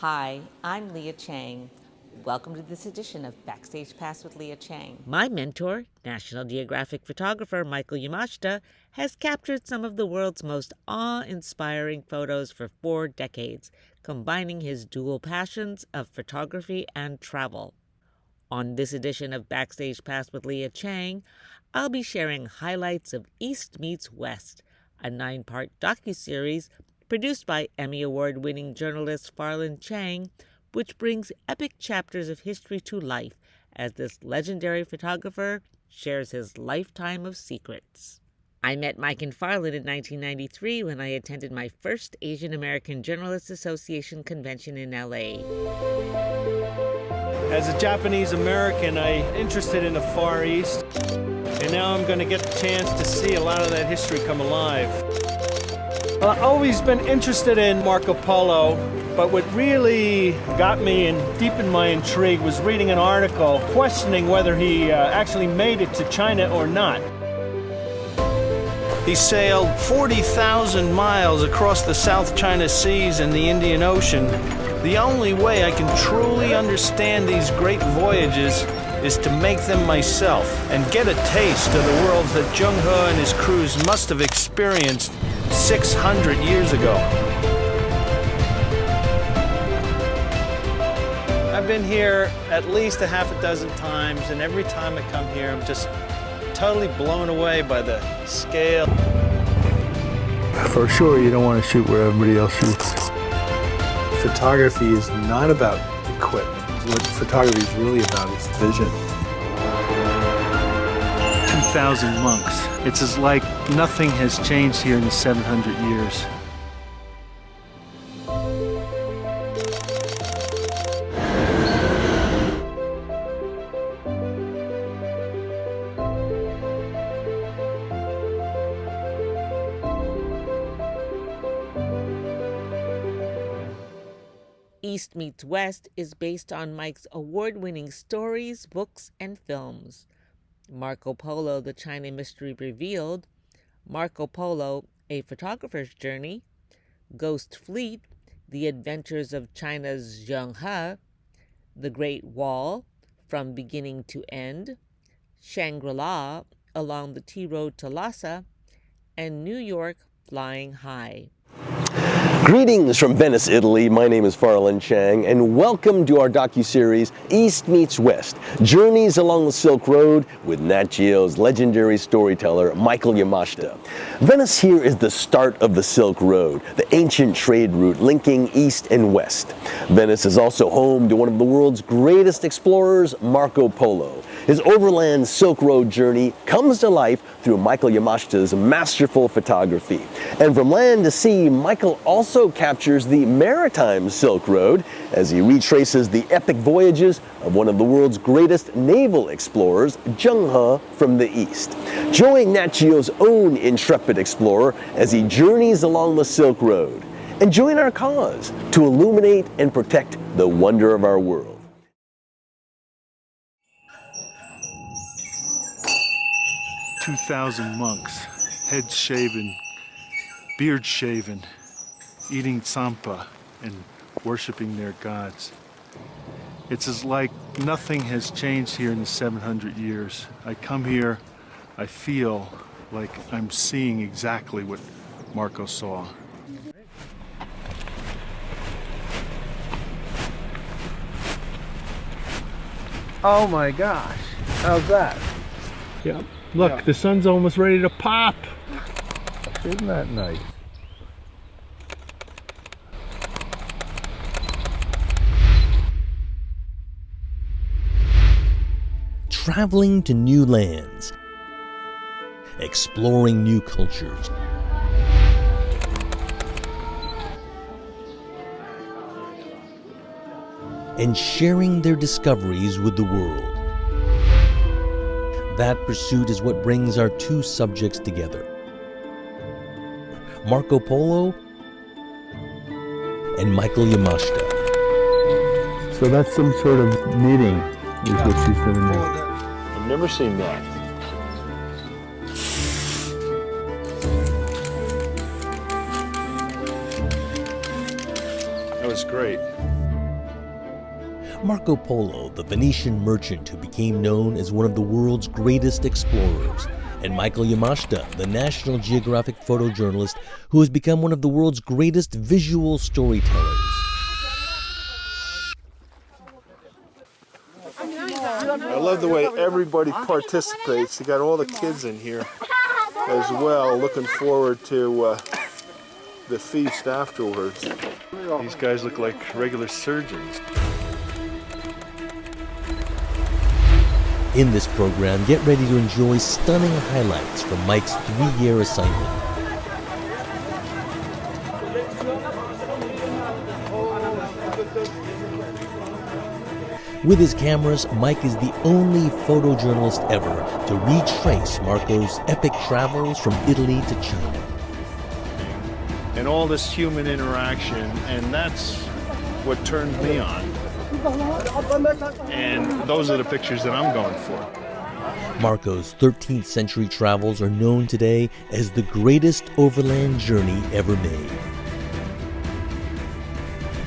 Hi, I'm Leah Chang. Welcome to this edition of Backstage Pass with Leah Chang. My mentor, National Geographic photographer Michael Yamashita, has captured some of the world's most awe-inspiring photos for 4 decades, combining his dual passions of photography and travel. On this edition of Backstage Pass with Leah Chang, I'll be sharing highlights of East Meets West, a 9-part docuseries produced by Emmy Award-winning journalist Farlan Chang, which brings epic chapters of history to life as this legendary photographer shares his lifetime of secrets. I met Mike and Farlan in 1993 when I attended my first Asian American Journalists Association convention in LA. As a Japanese American, I'm interested in the Far East, and now I'm going to get the chance to see a lot of that history come alive. I've always been interested in Marco Polo, but what really got me and deepened my intrigue was reading an article questioning whether he actually made it to China or not. He sailed 40,000 miles across the South China Seas and the Indian Ocean. The only way I can truly understand these great voyages is to make them myself and get a taste of the worlds that Zheng He and his crews must have experienced 600 years ago. I've been here at least a half a dozen times, and every time I come here, I'm just totally blown away by the scale. For sure, you don't want to shoot where everybody else shoots. Photography is not about equipment. What photography is really about is vision. 2,000 monks. It's as like nothing has changed here in the 700 years. East Meets West is based on Mike's award-winning stories, books, and films. Marco Polo, The China Mystery Revealed, Marco Polo, A Photographer's Journey, Ghost Fleet, The Adventures of China's Zheng He, The Great Wall, From Beginning to End, Shangri-La, Along the Tea Road to Lhasa, and New York, Flying High. Greetings from Venice, Italy. My name is Farlan Chang, and welcome to our docuseries East Meets West, Journeys Along the Silk Road with Nat Geo's legendary storyteller Michael Yamashita. Venice here is the start of the Silk Road, the ancient trade route linking East and West. Venice is also home to one of the world's greatest explorers, Marco Polo. His overland Silk Road journey comes to life through Michael Yamashita's masterful photography. And from land to sea, Michael also captures the maritime Silk Road as he retraces the epic voyages of one of the world's greatest naval explorers, Zheng He, from the east. Join Nat Geo's own intrepid explorer as he journeys along the Silk Road. And join our cause to illuminate and protect the wonder of our world. 2,000 monks, heads shaven, beard shaven, eating tsampa and worshiping their gods. It's as like nothing has changed here in the 700 years. I come here, I feel like I'm seeing exactly what Marco saw. Oh my gosh, how's that? Yep. Look, the sun's almost ready to pop. Isn't that nice? Traveling to new lands, exploring new cultures, and sharing their discoveries with the world. That pursuit is what brings our two subjects together. Marco and Michael Yamashita. So that's some sort of knitting is what she's doing there. I've never seen that. That was great. Marco Polo, the Venetian merchant who became known as one of the world's greatest explorers, and Michael Yamashita, the National Geographic photojournalist who has become one of the world's greatest visual storytellers. I love the way everybody participates. You got all the kids in here as well, looking forward to the feast afterwards. These guys look like regular surgeons. In this program, get ready to enjoy stunning highlights from Mike's 3-year assignment. With his cameras, Mike is the only photojournalist ever to retrace Marco's epic travels from Italy to China. And all this human interaction, and that's what turns me on. And those are the pictures that I'm going for. Marco's 13th century travels are known today as the greatest overland journey ever made.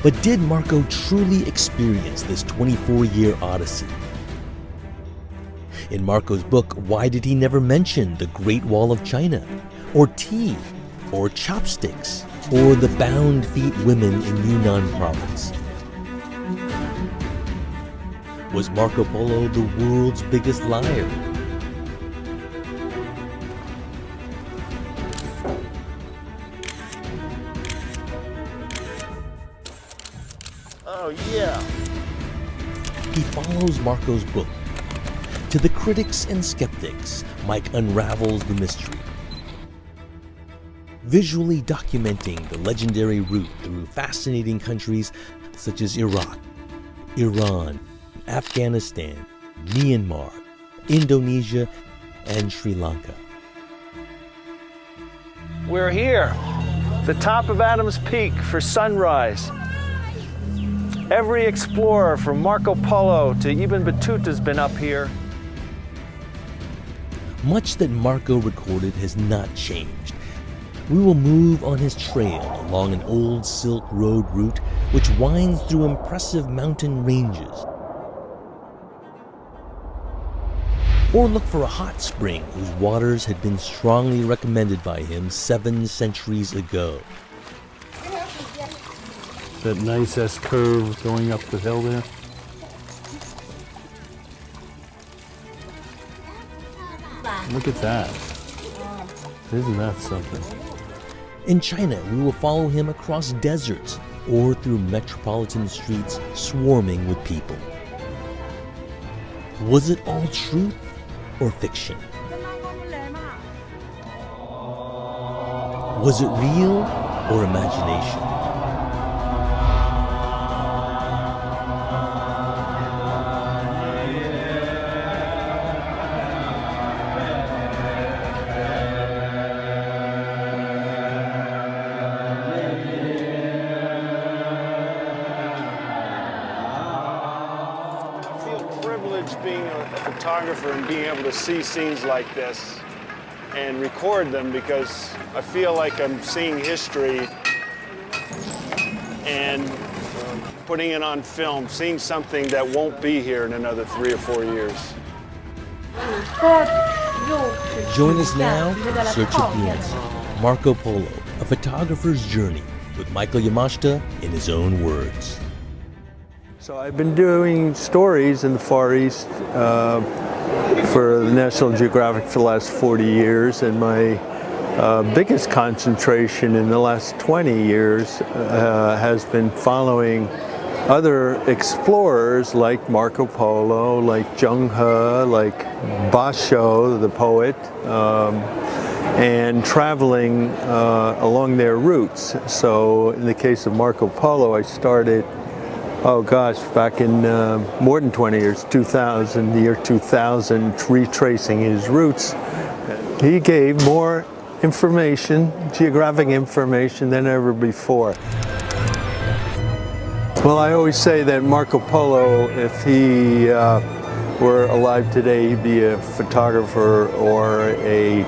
But did Marco truly experience this 24-year odyssey? In Marco's book, why did he never mention the Great Wall of China, or tea, or chopsticks, or the bound feet women in Yunnan province? Was Marco Polo the world's biggest liar? Oh, yeah. He follows Marco's book. To the critics and skeptics, Mike unravels the mystery, visually documenting the legendary route through fascinating countries such as Iraq, Iran, Afghanistan, Myanmar, Indonesia, and Sri Lanka. We're here, the top of Adams Peak for sunrise. Every explorer from Marco Polo to Ibn Battuta has been up here. Much that Marco recorded has not changed. We will move on his trail along an old Silk Road route which winds through impressive mountain ranges. Or look for a hot spring whose waters had been strongly recommended by him 7 centuries ago. That nice S-curve going up the hill there. Look at that. Isn't that something? In China, we will follow him across deserts or through metropolitan streets swarming with people. Was it all truth or fiction? Was it real or imagination? Being a photographer and being able to see scenes like this and record them, because I feel like I'm seeing history and putting it on film, seeing something that won't be here in another 3 or 4 years. Join us now in search of the answer. Marco Polo, a photographer's journey, with Michael Yamashita in his own words. So I've been doing stories in the Far East for the National Geographic for the last 40 years, and my biggest concentration in the last 20 years has been following other explorers like Marco Polo, like Zheng He, like Basho, the poet, and traveling along their routes. So in the case of Marco Polo, I started back in more than 20 years, the year 2000, retracing his routes. He gave more information, geographic information, than ever before. Well, I always say that Marco Polo, if he were alive today, he'd be a photographer or a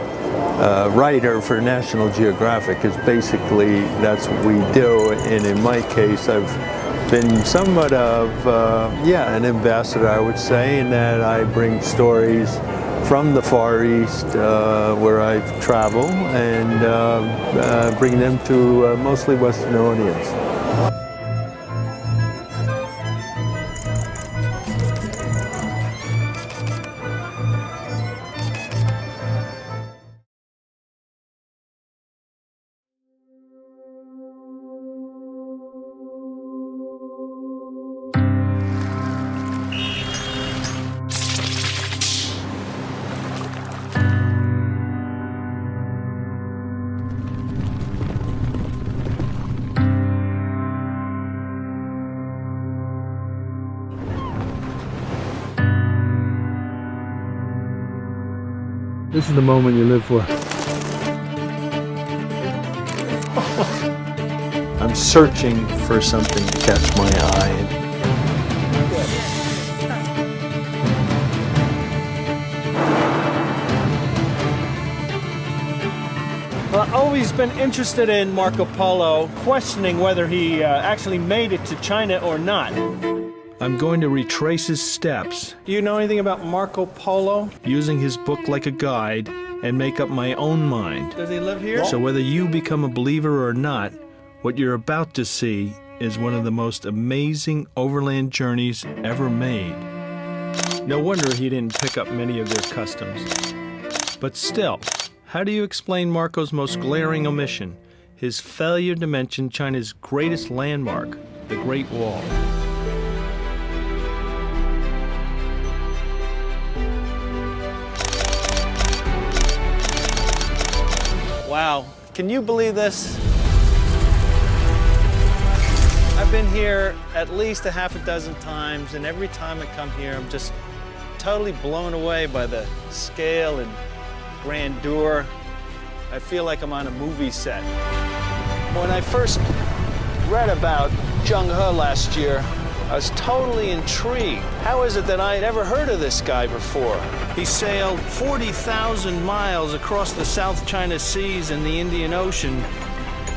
writer for National Geographic, because basically that's what we do. And in my case, I've been somewhat of, an ambassador, I would say, in that I bring stories from the Far East, where I've traveled, and bring them to mostly Western audience. This is the moment you live for. I'm searching for something to catch my eye. Well, I've always been interested in Marco Polo, questioning whether he actually made it to China or not. I'm going to retrace his steps. Do you know anything about Marco Polo? Using his book like a guide and make up my own mind. Does he live here? So whether you become a believer or not, what you're about to see is one of the most amazing overland journeys ever made. No wonder he didn't pick up many of their customs. But still, how do you explain Marco's most glaring omission? His failure to mention China's greatest landmark, the Great Wall. Wow, can you believe this? I've been here at least a half a dozen times, and every time I come here, I'm just totally blown away by the scale and grandeur. I feel like I'm on a movie set. When I first read about Zheng He last year, I was totally intrigued. How is it that I had never heard of this guy before? He sailed 40,000 miles across the South China Seas and the Indian Ocean,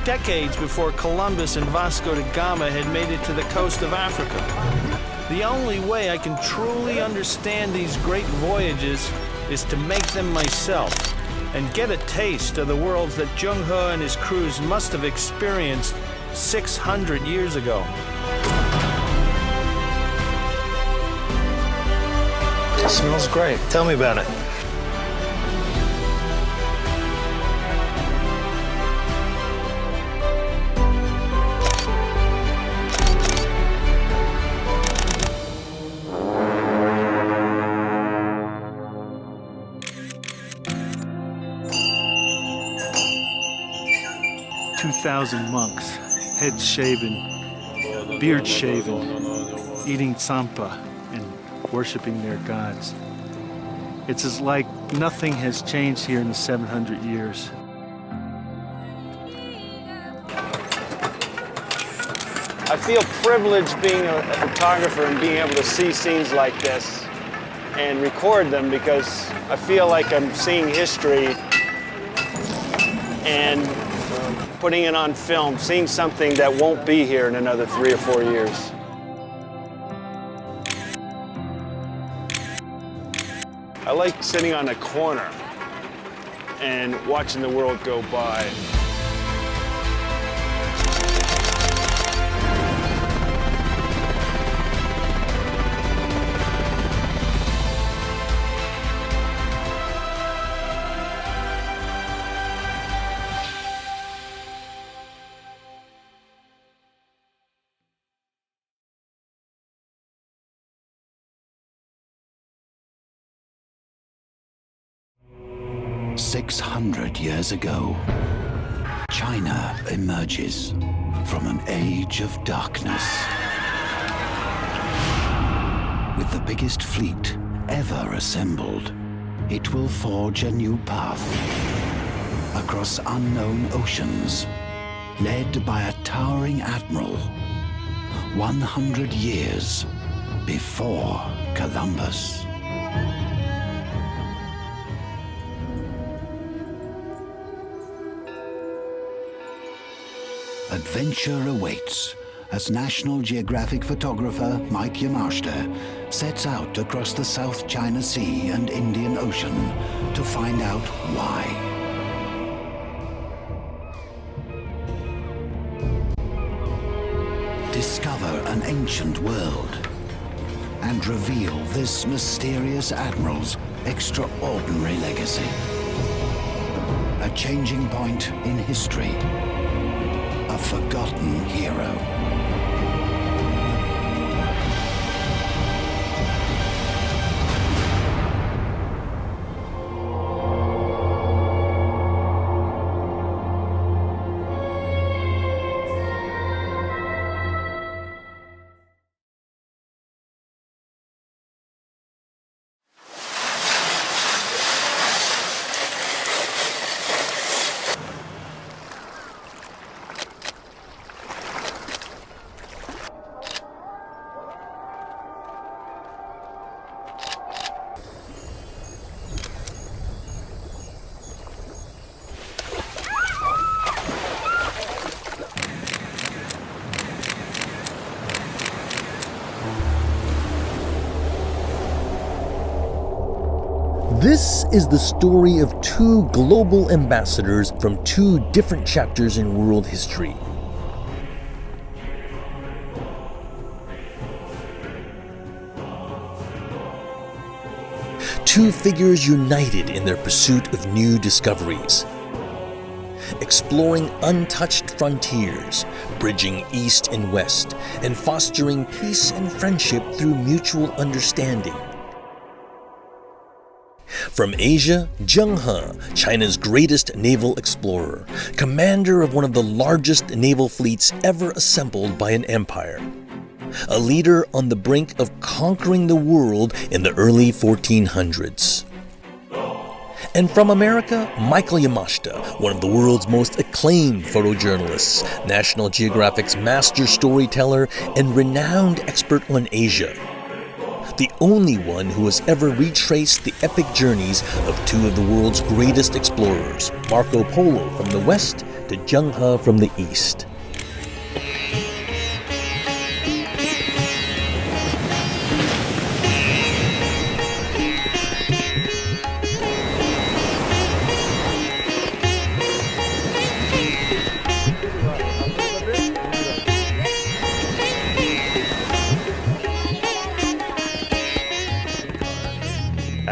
decades before Columbus and Vasco da Gama had made it to the coast of Africa. The only way I can truly understand these great voyages is to make them myself and get a taste of the worlds that Zheng He and his crews must have experienced 600 years ago. It smells great. Tell me about it. $2,000 monks, heads shaven, beard shaven, eating tsampa and worshiping their gods. It's as like nothing has changed here in the 700 years. I feel privileged being a photographer and being able to see scenes like this and record them, because I feel like I'm seeing history and putting it on film, seeing something that won't be here in another 3 or 4 years. I like sitting on a corner and watching the world go by. "600 years ago, China emerges from an age of darkness. With the biggest fleet ever assembled, it will forge a new path across unknown oceans, led by a towering admiral 100 years before Columbus." adventure awaits as National Geographic photographer Mike Yamashita sets out across the South China Sea and Indian Ocean to find out why. Discover an ancient world and reveal this mysterious admiral's extraordinary legacy. A changing point in history. A forgotten hero. This is the story of two global ambassadors from two different chapters in world history. Two figures united in their pursuit of new discoveries, exploring untouched frontiers, bridging east and west, and fostering peace and friendship through mutual understanding. From Asia, Zheng He, China's greatest naval explorer, commander of one of the largest naval fleets ever assembled by an empire. A leader on the brink of conquering the world in the early 1400s. And from America, Michael Yamashita, one of the world's most acclaimed photojournalists, National Geographic's master storyteller, and renowned expert on Asia. The only one who has ever retraced the epic journeys of two of the world's greatest explorers, Marco Polo from the west to Zheng He from the east.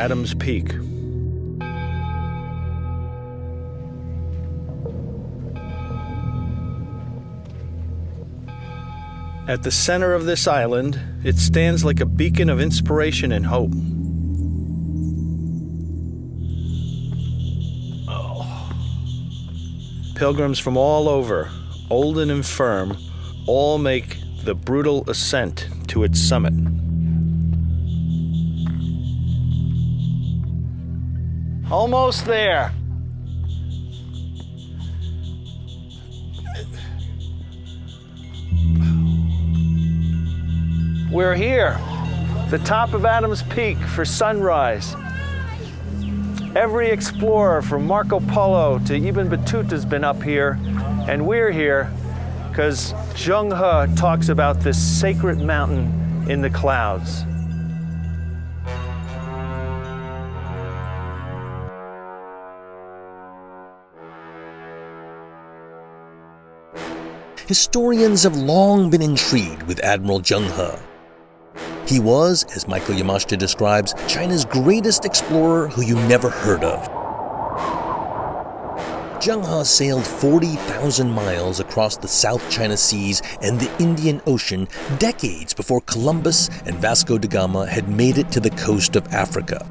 Adams Peak. At the center of this island, it stands like a beacon of inspiration and hope. Pilgrims from all over, old and infirm, all make the brutal ascent to its summit. Almost there. We're here, the top of Adams Peak for sunrise. Every explorer from Marco Polo to Ibn Battuta been up here, and we're here because Zheng He talks about this sacred mountain in the clouds. Historians have long been intrigued with Admiral Zheng He. He was, as Michael Yamashita describes, China's greatest explorer who you never heard of. Zheng He sailed 40,000 miles across the South China Seas and the Indian Ocean decades before Columbus and Vasco da Gama had made it to the coast of Africa.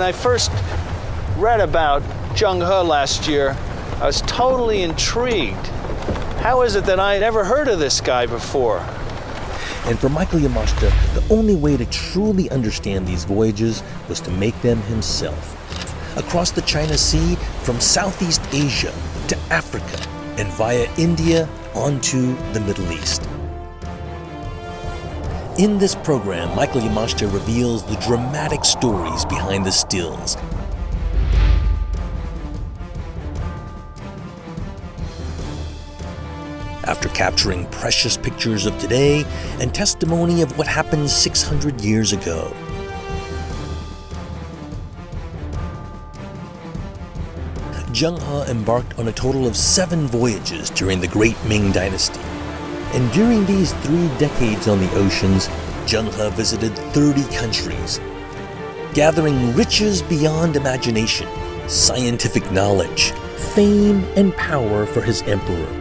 When I first read about Zheng He last year, I was totally intrigued. How is it that I never heard of this guy before? And for Michael Yamashita, the only way to truly understand these voyages was to make them himself. Across the China Sea, from Southeast Asia to Africa, and via India onto the Middle East. In this program, Michael Yamashita reveals the dramatic stories behind the stills. After capturing precious pictures of today and testimony of what happened 600 years ago. Zheng He embarked on a total of 7 voyages during the Great Ming Dynasty. And during these 3 decades on the oceans, Zheng He visited 30 countries, gathering riches beyond imagination, scientific knowledge, fame, and power for his emperor.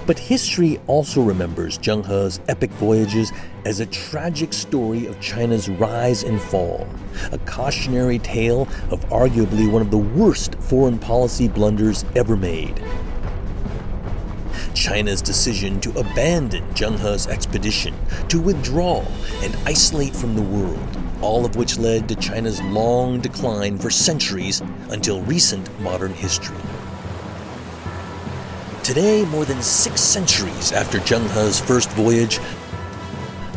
But history also remembers Zheng He's epic voyages as a tragic story of China's rise and fall, a cautionary tale of arguably one of the worst foreign policy blunders ever made. China's decision to abandon Zheng He's expedition, to withdraw and isolate from the world, all of which led to China's long decline for centuries until recent modern history. Today, more than 6 centuries after Zheng He's first voyage,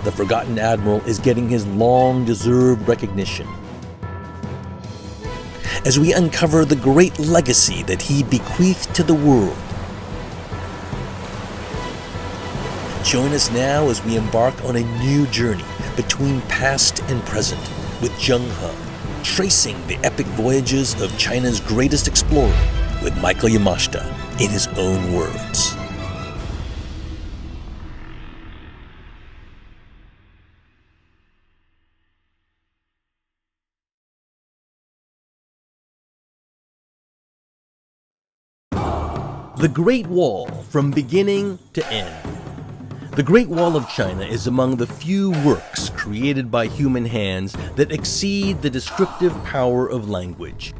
the forgotten admiral is getting his long-deserved recognition. As we uncover the great legacy that he bequeathed to the world. Join us now as we embark on a new journey between past and present with Zheng He, tracing the epic voyages of China's greatest explorer with Michael Yamashita in his own words. The Great Wall, from beginning to end. The Great Wall of China is among the few works created by human hands that exceed the descriptive power of language.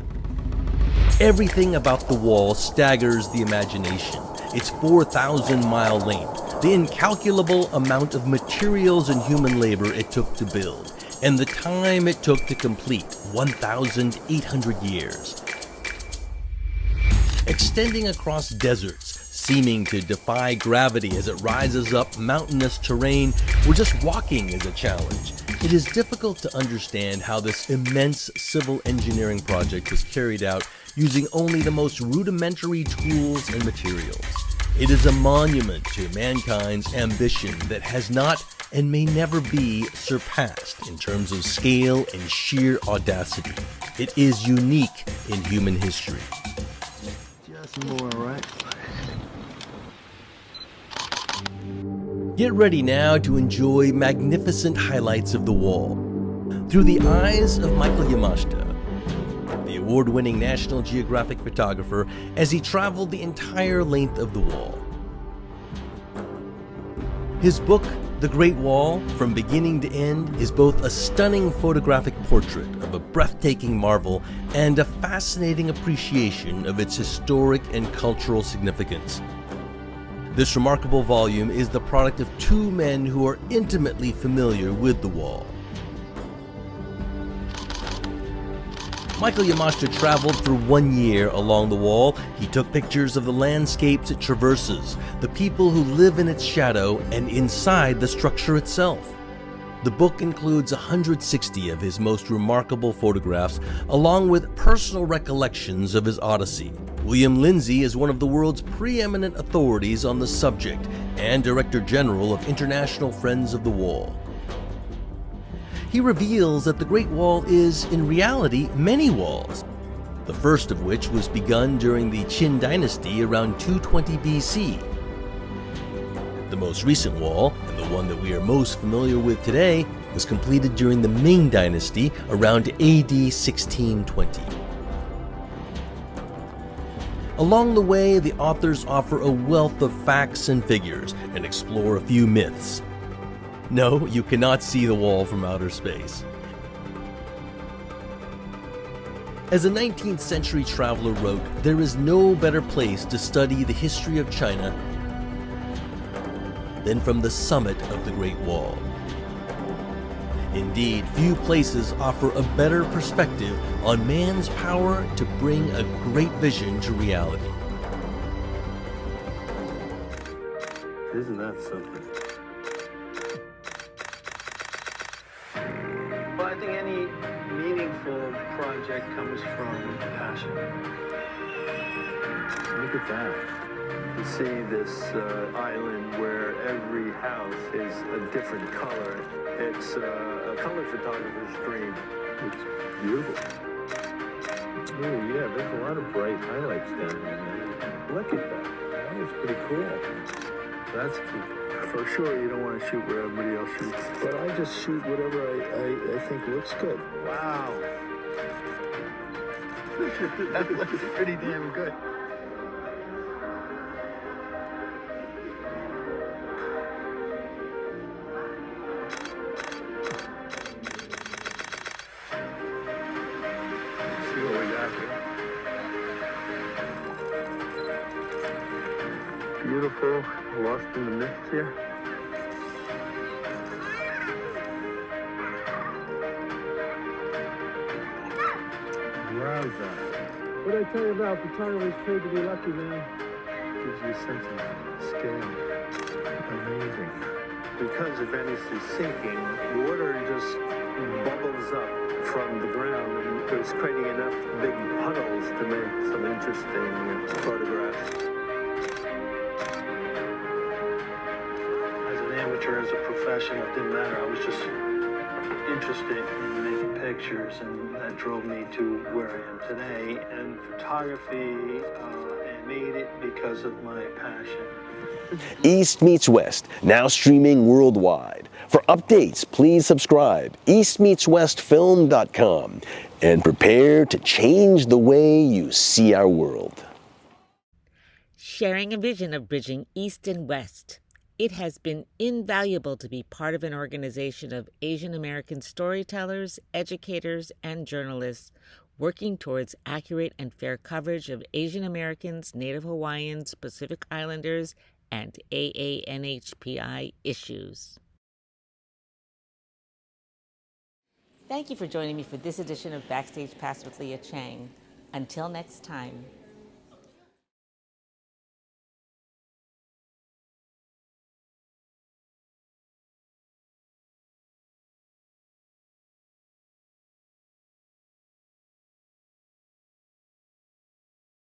Everything about the wall staggers the imagination. Its 4,000-mile length, the incalculable amount of materials and human labor it took to build, and the time it took to complete, 1,800 years. Extending across deserts, seeming to defy gravity as it rises up mountainous terrain, where just walking is a challenge. It is difficult to understand how this immense civil engineering project was carried out using only the most rudimentary tools and materials. It is a monument to mankind's ambition that has not and may never be surpassed in terms of scale and sheer audacity. It is unique in human history. Just more, right? Get ready now to enjoy magnificent highlights of the wall through the eyes of Michael Yamashita, the award-winning National Geographic photographer, as he traveled the entire length of the wall. His book, The Great Wall, from beginning to end, is both a stunning photographic portrait of a breathtaking marvel and a fascinating appreciation of its historic and cultural significance. This remarkable volume is the product of 2 men who are intimately familiar with the wall. Michael Yamashita traveled for 1 year along the wall. He took pictures of the landscapes it traverses, the people who live in its shadow, and inside the structure itself. The book includes 160 of his most remarkable photographs, along with personal recollections of his odyssey. William Lindsay is one of the world's preeminent authorities on the subject and Director General of International Friends of the Wall. He reveals that the Great Wall is, in reality, many walls, the first of which was begun during the Qin Dynasty around 220 BC. The most recent wall, and the one that we are most familiar with today, was completed during the Ming Dynasty around AD 1620. Along the way, the authors offer a wealth of facts and figures and explore a few myths. No, you cannot see the wall from outer space. As a 19th century traveler wrote, there is no better place to study the history of China than from the summit of the Great Wall. Indeed, few places offer a better perspective on man's power to bring a great vision to reality. Isn't that something? Well, I think any meaningful project comes from passion. Look at that. You see this island where every house is a different color. It's a color photographer's dream. It's beautiful. Oh yeah, there's a lot of bright highlights down there, man. Look at that. That was pretty cool. That's key. For sure, you don't want to shoot where everybody else shoots. But I just shoot whatever I think looks good. Wow. That looks pretty damn good. See what we got here. Beautiful, lost in the mist here. Wowza. What did I tell you about photographers paid to be lucky, man? Gives you a sense of scale. Amazing. Because the Venice is sinking, water just bubbles up from the ground and it's creating enough big puddles to make some interesting photographs. As a professional, it didn't matter. I was just interested in making pictures, and that drove me to where I am today. And photography, I made it because of my passion. East Meets West, now streaming worldwide. For updates, please subscribe, eastmeetswestfilm.com, and prepare to change the way you see our world. Sharing a vision of bridging East and West. It has been invaluable to be part of an organization of Asian American storytellers, educators, and journalists working towards accurate and fair coverage of Asian Americans, Native Hawaiians, Pacific Islanders, and AANHPI issues. Thank you for joining me for this edition of Backstage Pass with Leah Chang. Until next time.